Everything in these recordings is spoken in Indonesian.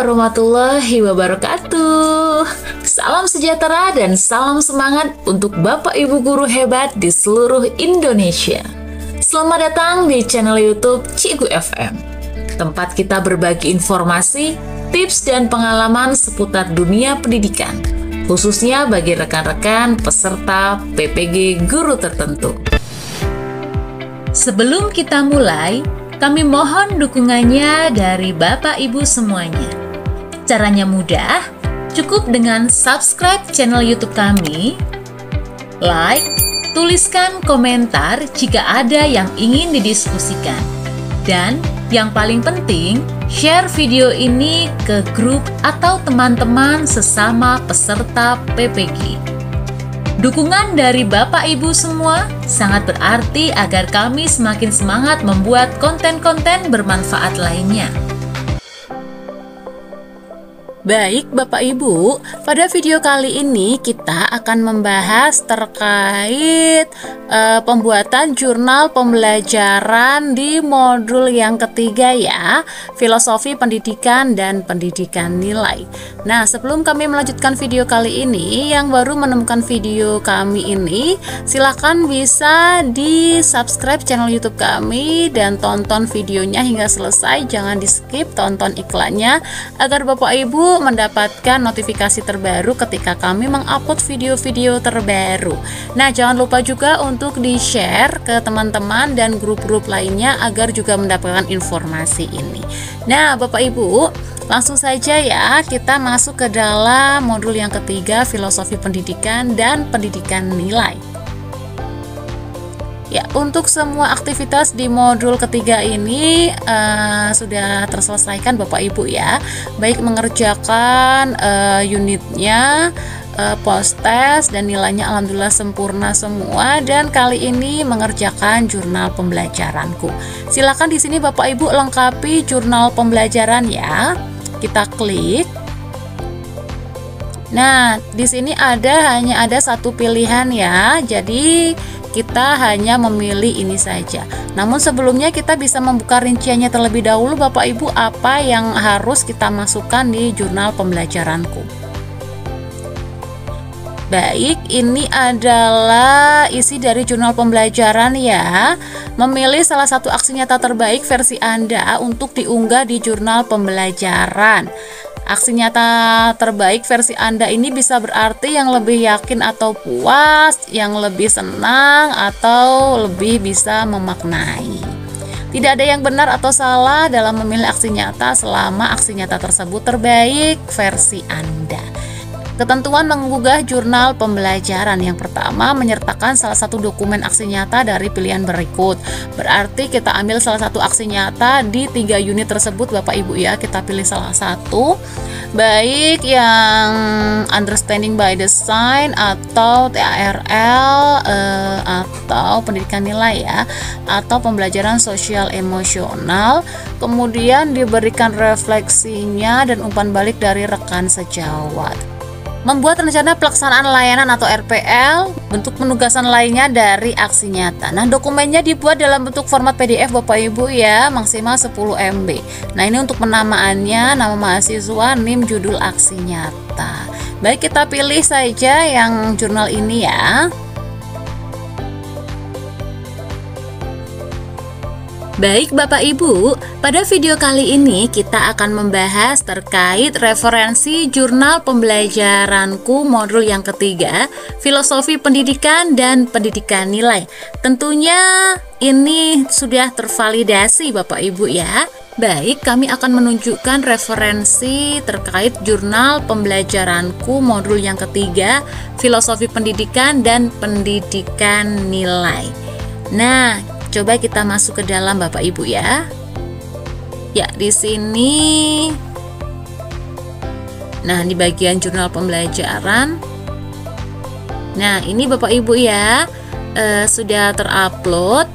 warahmatullahi wabarakatuh. Salam sejahtera dan salam semangat untuk Bapak Ibu guru hebat di seluruh Indonesia. Selamat datang di channel YouTube Cikgu FM, tempat kita berbagi informasi, tips dan pengalaman seputar dunia pendidikan, khususnya bagi rekan-rekan peserta PPG guru tertentu. Sebelum kita mulai, kami mohon dukungannya dari Bapak Ibu semuanya. Caranya mudah, cukup dengan subscribe channel YouTube kami, like, tuliskan komentar jika ada yang ingin didiskusikan, dan yang paling penting, share video ini ke grup atau teman-teman sesama peserta PPG. Dukungan dari Bapak Ibu semua sangat berarti agar kami semakin semangat membuat konten-konten bermanfaat lainnya. Baik Bapak Ibu, pada video kali ini kita akan membahas terkait pembuatan jurnal pembelajaran di modul yang ketiga ya, Filosofi Pendidikan dan Pendidikan Nilai. Nah, sebelum kami melanjutkan video kali ini, yang baru menemukan video kami ini, silahkan bisa di subscribe channel YouTube kami dan tonton videonya hingga selesai, jangan di skip, tonton iklannya agar Bapak Ibu mendapatkan notifikasi terbaru ketika kami mengupload video-video terbaru. Nah, jangan lupa juga untuk di-share ke teman-teman dan grup-grup lainnya agar juga mendapatkan informasi ini. Nah, Bapak Ibu, langsung saja ya kita masuk ke dalam modul yang ketiga, Filosofi Pendidikan dan Pendidikan Nilai. Ya, untuk semua aktivitas di modul ketiga ini sudah terselesaikan Bapak Ibu ya, baik mengerjakan unitnya, post test dan nilainya alhamdulillah sempurna semua, dan kali ini mengerjakan jurnal pembelajaranku. Silakan di sini Bapak Ibu lengkapi jurnal pembelajaran ya. Kita klik. Nah, di sini hanya ada satu pilihan ya. Jadi kita hanya memilih ini saja. Namun sebelumnya kita bisa membuka rinciannya terlebih dahulu Bapak Ibu, apa yang harus kita masukkan di jurnal pembelajaranku. Baik, ini adalah isi dari jurnal pembelajaran ya. Memilih salah satu aksi nyata terbaik versi Anda untuk diunggah di jurnal pembelajaran. Aksi nyata terbaik versi Anda ini bisa berarti yang lebih yakin atau puas, yang lebih senang, atau lebih bisa memaknai. Tidak ada yang benar atau salah dalam memilih aksi nyata selama aksi nyata tersebut terbaik versi Anda. Ketentuan mengunggah jurnal pembelajaran: yang pertama, menyertakan salah satu dokumen aksi nyata dari pilihan berikut. Berarti kita ambil salah satu aksi nyata di 3 unit tersebut Bapak Ibu ya, kita pilih salah satu, baik yang understanding by design atau TARL atau pendidikan nilai ya, atau pembelajaran sosial emosional. Kemudian diberikan refleksinya dan umpan balik dari rekan sejawat. Membuat rencana pelaksanaan layanan atau RPL, bentuk penugasan lainnya dari aksi nyata. Nah, dokumennya dibuat dalam bentuk format PDF Bapak Ibu ya, maksimal 10 MB. Nah, ini untuk penamaannya, nama mahasiswa, NIM, judul aksi nyata. Baik, kita pilih saja yang jurnal ini ya. Baik Bapak Ibu, pada video kali ini kita akan membahas terkait referensi jurnal pembelajaranku modul yang ketiga, Filosofi Pendidikan dan Pendidikan Nilai. Tentunya ini sudah tervalidasi Bapak Ibu ya. Baik, kami akan menunjukkan referensi terkait jurnal pembelajaranku modul yang ketiga, Filosofi Pendidikan dan Pendidikan Nilai. Nah, coba kita masuk ke dalam Bapak Ibu ya. Ya, di sini. Nah, di bagian jurnal pembelajaran. Nah, ini Bapak Ibu ya, sudah terupload.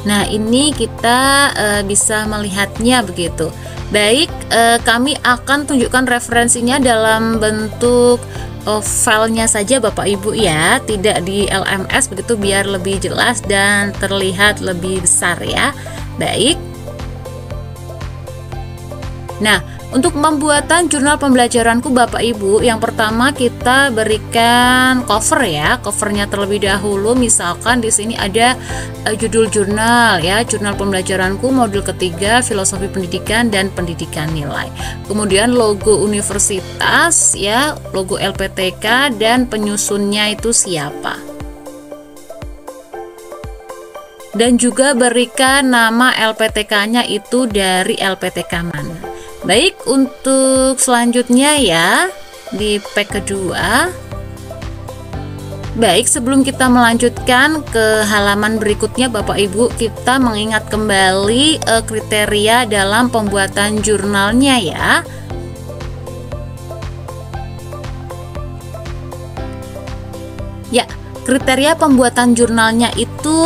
Nah, ini kita bisa melihatnya begitu. Baik, kami akan tunjukkan referensinya dalam bentuk filenya saja Bapak Ibu ya, tidak di LMS begitu, biar lebih jelas dan terlihat lebih besar ya. Baik, Nah, untuk pembuatan jurnal pembelajaranku Bapak Ibu, yang pertama kita berikan cover ya, covernya terlebih dahulu. Misalkan di sini ada judul jurnal ya, jurnal pembelajaranku modul ketiga filosofi pendidikan dan pendidikan nilai. Kemudian logo universitas ya, logo LPTK dan penyusunnya itu siapa. Dan juga berikan nama LPTK-nya itu dari LPTK mana. Baik, untuk selanjutnya ya di pack kedua. Baik, sebelum kita melanjutkan ke halaman berikutnya Bapak Ibu, kita mengingat kembali kriteria dalam pembuatan jurnalnya ya. Ya, kriteria pembuatan jurnalnya itu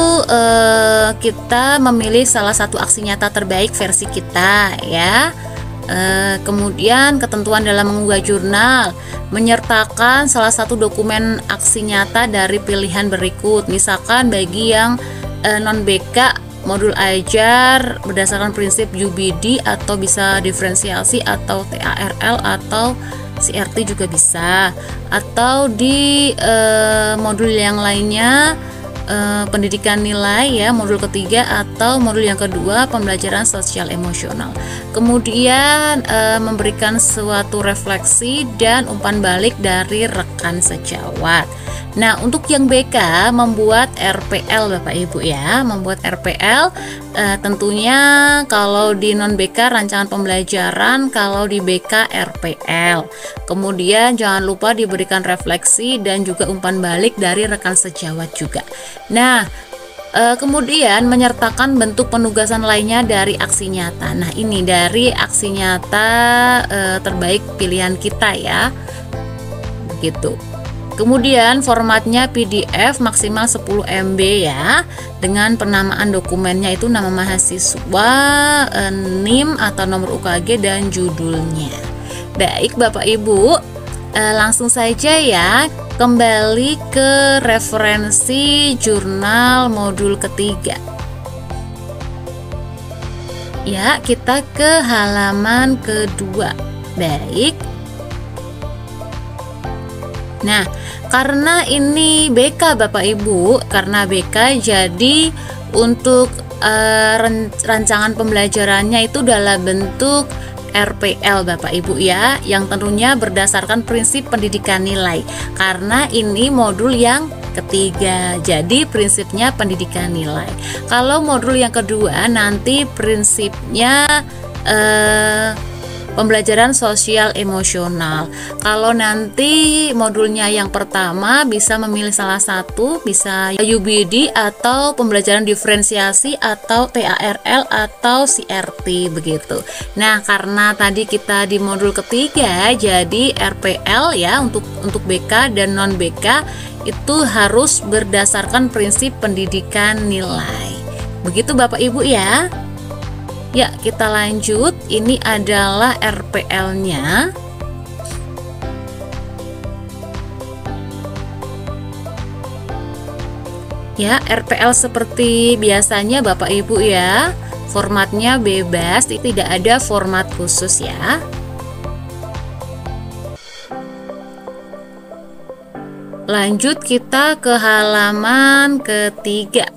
kita memilih salah satu aksi nyata terbaik versi kita ya. Kemudian ketentuan dalam mengunggah jurnal, menyertakan salah satu dokumen aksi nyata dari pilihan berikut. Misalkan bagi yang non BK modul ajar berdasarkan prinsip UBD atau bisa diferensiasi atau TARL atau CRT juga bisa, atau di modul yang lainnya pendidikan nilai ya, modul ketiga atau modul yang kedua pembelajaran sosial emosional. Kemudian memberikan suatu refleksi dan umpan balik dari rekan sejawat. Nah, untuk yang BK membuat RPL Bapak Ibu ya, membuat RPL tentunya kalau di non BK rancangan pembelajaran, kalau di BK RPL. Kemudian jangan lupa diberikan refleksi dan juga umpan balik dari rekan sejawat juga. Nah, kemudian menyertakan bentuk penugasan lainnya dari aksi nyata. Nah, ini dari aksi nyata terbaik pilihan kita ya. Begitu. Kemudian formatnya PDF maksimal 10 MB ya, dengan penamaan dokumennya itu nama mahasiswa, NIM atau nomor UKG dan judulnya. Baik Bapak Ibu, langsung saja ya kembali ke referensi jurnal modul ketiga. Ya, kita ke halaman kedua. Baik. Nah, karena ini BK Bapak Ibu, karena BK jadi untuk rancangan pembelajarannya itu dalam bentuk RPL Bapak Ibu ya, yang tentunya berdasarkan prinsip pendidikan nilai. Karena ini modul yang ketiga, jadi prinsipnya pendidikan nilai. Kalau modul yang kedua nanti prinsipnya pembelajaran sosial emosional. Kalau nanti modulnya yang pertama bisa memilih salah satu, bisa UBD atau pembelajaran diferensiasi atau TARL atau CRT begitu. Nah, karena tadi kita di modul ketiga jadi RPL ya, untuk BK dan non BK itu harus berdasarkan prinsip pendidikan nilai. Begitu Bapak Ibu ya. Ya, kita lanjut. Ini adalah RPL-nya. Ya, RPL seperti biasanya Bapak Ibu ya. Formatnya bebas, tidak ada format khusus ya. Lanjut kita ke halaman ketiga.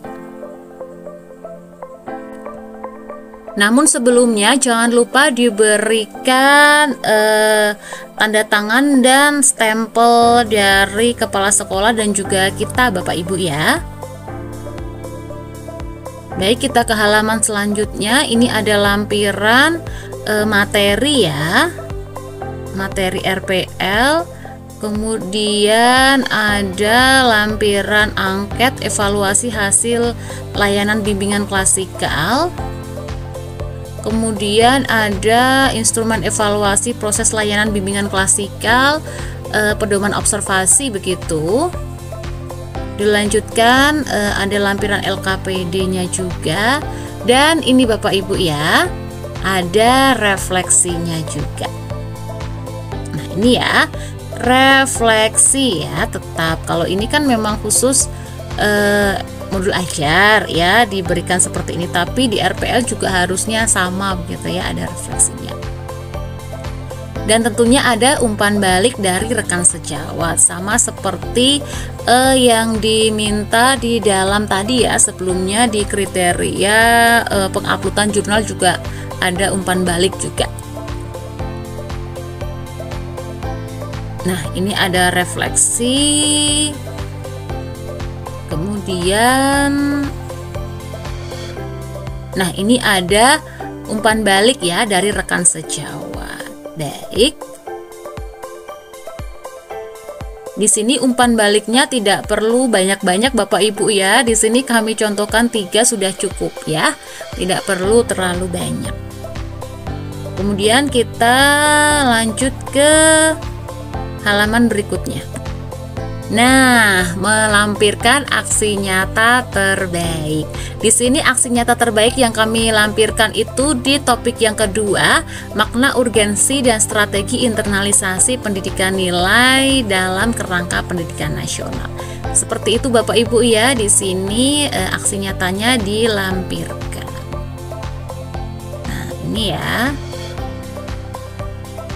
Namun sebelumnya jangan lupa diberikan tanda tangan dan stempel dari kepala sekolah dan juga kita Bapak Ibu ya. Baik, kita ke halaman selanjutnya. Ini ada lampiran materi ya, materi RPL. Kemudian ada lampiran angket evaluasi hasil layanan bimbingan klasikal. Kemudian ada instrumen evaluasi proses layanan bimbingan klasikal, pedoman observasi begitu. Dilanjutkan ada lampiran LKPD-nya juga. Dan ini Bapak Ibu ya, ada refleksinya juga. Nah, ini ya, refleksi ya, tetap. Kalau ini kan memang khusus modul ajar ya, diberikan seperti ini, tapi di RPL juga harusnya sama begitu ya, ada refleksinya. Dan tentunya ada umpan balik dari rekan sejawat, sama seperti yang diminta di dalam tadi ya, sebelumnya di kriteria penguploadan jurnal juga ada umpan balik juga. Nah, ini ada refleksi, kemudian nah ini ada umpan balik ya dari rekan sejawat. Baik. Di sini umpan baliknya tidak perlu banyak-banyak Bapak Ibu ya. Di sini kami contohkan 3 sudah cukup ya. Tidak perlu terlalu banyak. Kemudian kita lanjut ke halaman berikutnya. Nah, melampirkan aksi nyata terbaik. Di sini aksi nyata terbaik yang kami lampirkan itu di topik yang kedua, makna urgensi dan strategi internalisasi pendidikan nilai dalam kerangka pendidikan nasional. Seperti itu Bapak Ibu ya, di sini aksi nyatanya dilampirkan. Nah, ini ya.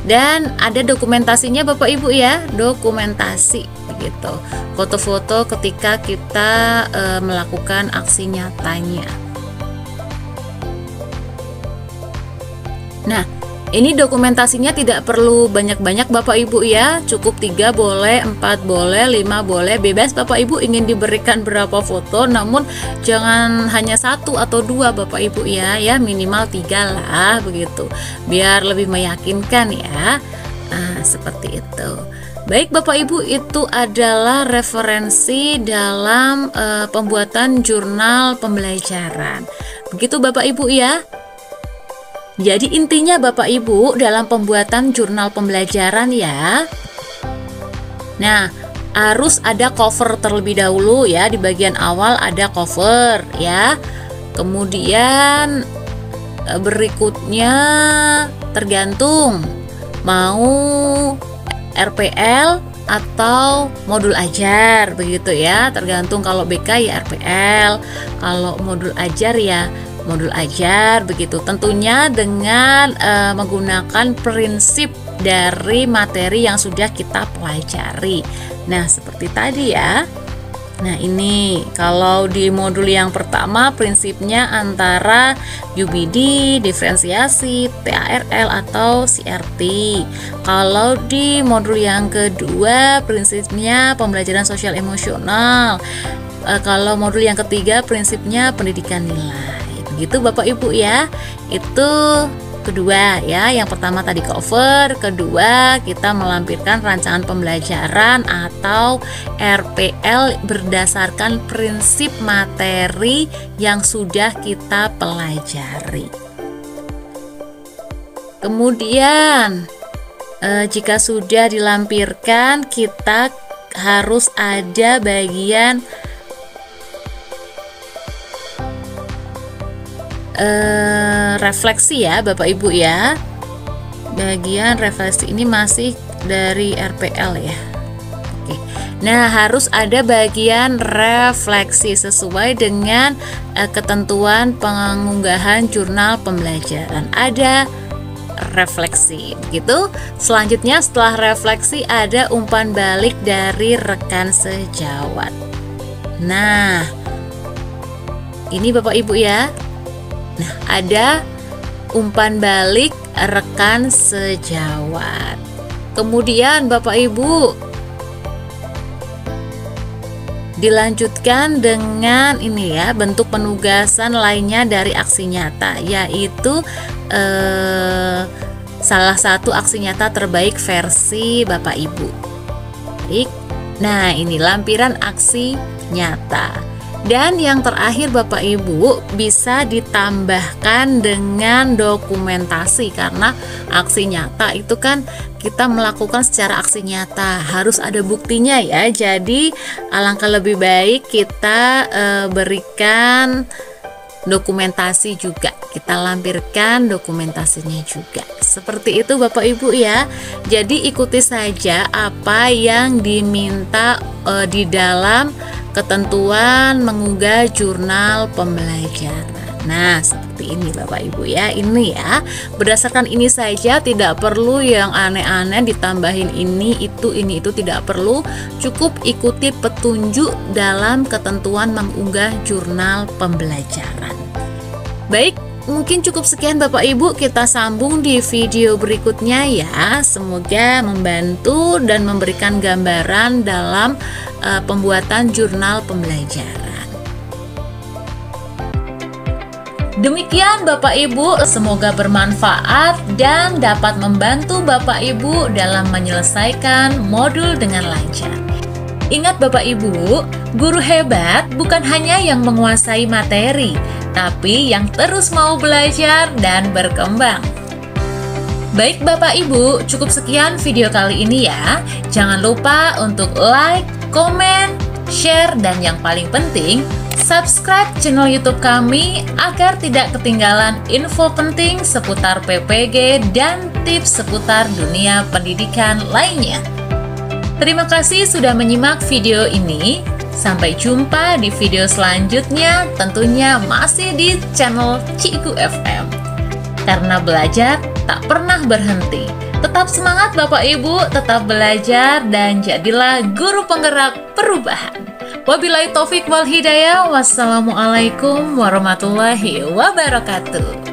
Dan ada dokumentasinya Bapak Ibu ya, dokumentasi begitu. Foto-foto ketika kita melakukan aksi nyatanya. Nah, ini dokumentasinya tidak perlu banyak-banyak Bapak Ibu ya, cukup 3 boleh, 4 boleh, 5 boleh, bebas Bapak Ibu ingin diberikan berapa foto, namun jangan hanya 1 atau 2 Bapak Ibu ya, minimal 3 lah begitu, biar lebih meyakinkan ya. Nah, seperti itu. Baik Bapak Ibu, itu adalah referensi dalam pembuatan jurnal pembelajaran. Begitu Bapak Ibu ya. Jadi intinya Bapak Ibu dalam pembuatan jurnal pembelajaran ya. Nah, harus ada cover terlebih dahulu ya, di bagian awal ada cover ya. Kemudian berikutnya tergantung mau RPL atau modul ajar begitu ya, tergantung kalau BK ya RPL, kalau modul ajar ya modul ajar begitu, tentunya dengan menggunakan prinsip dari materi yang sudah kita pelajari. Nah, seperti tadi ya. Nah, ini kalau di modul yang pertama prinsipnya antara UBD, diferensiasi, TARL atau CRT. Kalau di modul yang kedua prinsipnya pembelajaran sosial emosional. Kalau modul yang ketiga prinsipnya pendidikan nilai. Begitu Bapak Ibu ya. Itu kedua ya, yang pertama tadi cover, kedua kita melampirkan rancangan pembelajaran atau RPL berdasarkan prinsip materi yang sudah kita pelajari. Kemudian jika sudah dilampirkan, kita harus ada bagian refleksi ya Bapak Ibu ya. Bagian refleksi ini masih dari RPL ya. Oke. Nah, harus ada bagian refleksi sesuai dengan ketentuan pengunggahan jurnal pembelajaran. Ada refleksi begitu. Selanjutnya setelah refleksi ada umpan balik dari rekan sejawat. Nah, ini Bapak Ibu ya. Nah, ada umpan balik rekan sejawat. Kemudian Bapak Ibu dilanjutkan dengan ini ya, bentuk penugasan lainnya dari aksi nyata, yaitu salah satu aksi nyata terbaik versi Bapak Ibu. Baik. Nah, ini lampiran aksi nyata. Dan yang terakhir Bapak Ibu bisa ditambahkan dengan dokumentasi, karena aksi nyata itu kan kita melakukan secara aksi nyata, harus ada buktinya ya. Jadi alangkah lebih baik kita berikan dokumentasi juga, kita lampirkan dokumentasinya juga. Seperti itu Bapak Ibu ya. Jadi ikuti saja apa yang diminta di dalam ketentuan mengunggah jurnal pembelajaran. Nah, seperti ini Bapak Ibu ya. Ini ya, berdasarkan ini saja, tidak perlu yang aneh-aneh ditambahin ini itu tidak perlu. Cukup ikuti petunjuk dalam ketentuan mengunggah jurnal pembelajaran. Baik, mungkin cukup sekian Bapak Ibu, kita sambung di video berikutnya ya. Semoga membantu dan memberikan gambaran dalam pembuatan jurnal pembelajaran. Demikian Bapak Ibu, semoga bermanfaat dan dapat membantu Bapak Ibu dalam menyelesaikan modul dengan lancar. Ingat Bapak Ibu, guru hebat bukan hanya yang menguasai materi, tapi yang terus mau belajar dan berkembang. Baik Bapak Ibu, cukup sekian video kali ini ya. Jangan lupa untuk like, komen, share, dan yang paling penting, subscribe channel YouTube kami agar tidak ketinggalan info penting seputar PPG dan tips seputar dunia pendidikan lainnya. Terima kasih sudah menyimak video ini. Sampai jumpa di video selanjutnya, tentunya masih di channel Cikgu FM. Karena belajar tak pernah berhenti. Tetap semangat Bapak Ibu, tetap belajar dan jadilah guru penggerak perubahan. Wabillahi taufik wal hidayah. Wassalamualaikum warahmatullahi wabarakatuh.